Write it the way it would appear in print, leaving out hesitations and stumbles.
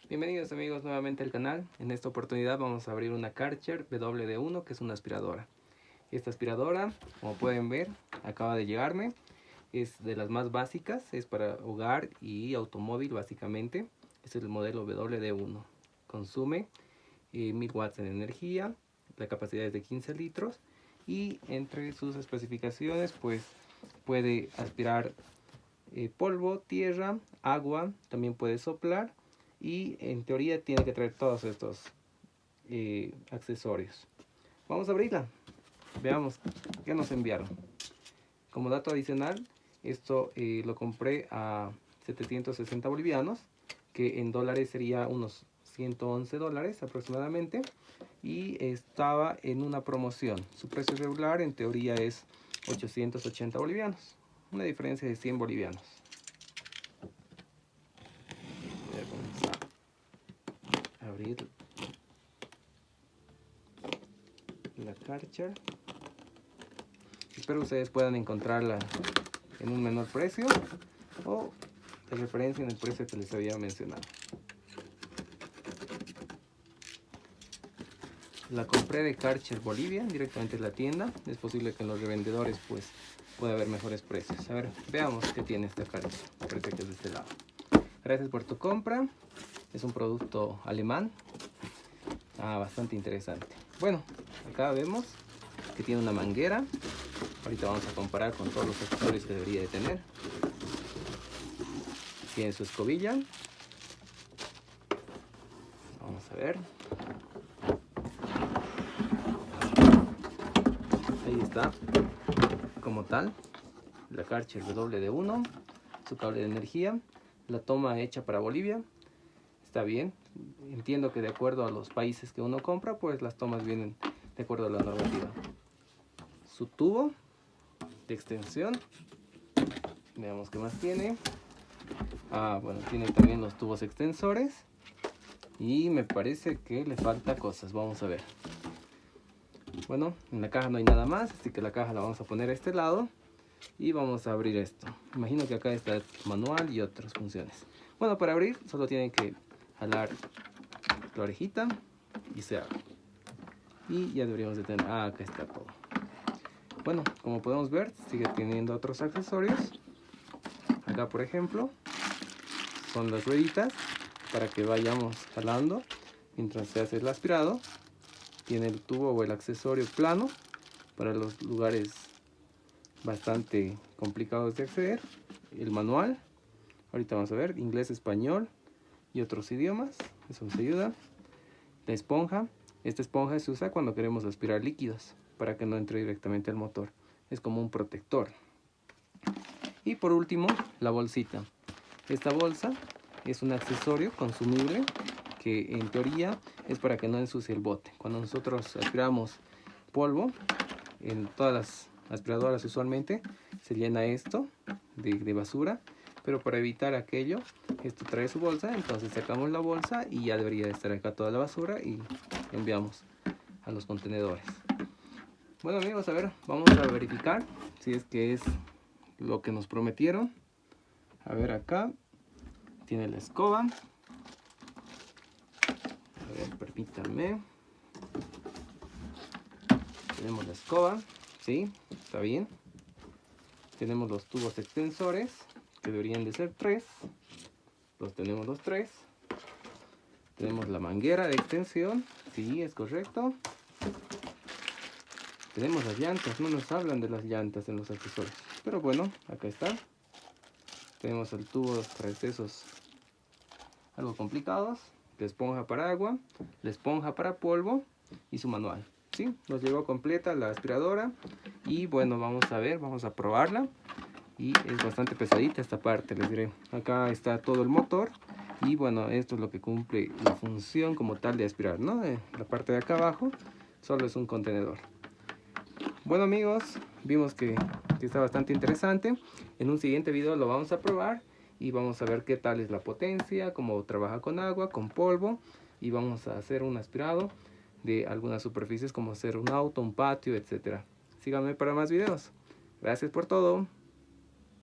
Bienvenidos amigos nuevamente al canal. En esta oportunidad vamos a abrir una Karcher WD1 que es una aspiradora. Esta aspiradora, como pueden ver, acaba de llegarme. Es de las más básicas, es para hogar y automóvil básicamente. Este es el modelo WD1. Consume 1000 watts de energía, la capacidad es de 15 litros y entre sus especificaciones pues puede aspirar polvo, tierra, agua, también puede soplar y en teoría tiene que traer todos estos accesorios. Vamos a abrirla, veamos qué nos enviaron. Como dato adicional, esto lo compré a 760 bolivianos, que en dólares sería unos 111 dólares aproximadamente, y estaba en una promoción. Su precio regular en teoría es 880 bolivianos, una diferencia de 100 bolivianos. Voy a comenzar a abrir la Karcher. Espero ustedes puedan encontrarla en un menor precio o de referencia en el precio que les había mencionado. La compré de Karcher Bolivia, directamente en la tienda. Es posible que en los revendedores pues pueda haber mejores precios. A ver, veamos qué tiene esta Karcher. Parece que es de este lado. Gracias por tu compra. Es un producto alemán. Bastante interesante. Bueno, acá vemos que tiene una manguera. Ahorita vamos a comparar con todos los accesorios que debería de tener. Tiene su escobilla. Vamos a ver. Ahí está, como tal, la Karcher WD1, su cable de energía, la toma hecha para Bolivia. Está bien, entiendo que de acuerdo a los países que uno compra, pues las tomas vienen de acuerdo a la normativa. Su tubo de extensión, veamos qué más tiene. Bueno, tiene también los tubos extensores y me parece que le falta cosas, vamos a ver. Bueno, en la caja no hay nada más, así que la caja la vamos a poner a este lado y vamos a abrir esto. Imagino que acá está el manual y otras funciones. Bueno, para abrir solo tienen que jalar la orejita y se abre. Y ya deberíamos de tener, acá está todo. Bueno, como podemos ver, sigue teniendo otros accesorios. Acá, por ejemplo, son las rueditas para que vayamos jalando mientras se hace el aspirado. Tiene el tubo o el accesorio plano para los lugares bastante complicados de acceder. El manual, ahorita vamos a ver, inglés, español y otros idiomas, eso nos ayuda. La esponja, esta esponja se usa cuando queremos aspirar líquidos para que no entre directamente al motor, es como un protector. Y por último, la bolsita. Esta bolsa es un accesorio consumible que en teoría es para que no ensucie el bote. Cuando nosotros aspiramos polvo, en todas las aspiradoras usualmente se llena esto de basura, pero para evitar aquello, esto trae su bolsa, entonces sacamos la bolsa y ya debería de estar acá toda la basura y enviamos a los contenedores. Bueno amigos, a ver, vamos a verificar si es que es lo que nos prometieron. A ver, acá tiene la escoba. A ver, permítanme. Tenemos la escoba, sí, está bien. Tenemos los tubos extensores, que deberían de ser 3. Los tenemos los 3. Tenemos la manguera de extensión, sí, es correcto. Tenemos las llantas, no nos hablan de las llantas en los accesorios, pero bueno, acá está. Tenemos el tubo para excesos algo complicados, la esponja para agua, la esponja para polvo y su manual. Sí, nos llegó completa la aspiradora y bueno, vamos a ver, vamos a probarla. Y es bastante pesadita esta parte, les diré. Acá está todo el motor y bueno, esto es lo que cumple la función como tal de aspirar, ¿no? La parte de acá abajo solo es un contenedor. Bueno amigos, vimos que está bastante interesante. En un siguiente video lo vamos a probar y vamos a ver qué tal es la potencia, cómo trabaja con agua, con polvo, y vamos a hacer un aspirado de algunas superficies como hacer un auto, un patio, etcétera. Síganme para más videos. Gracias por todo.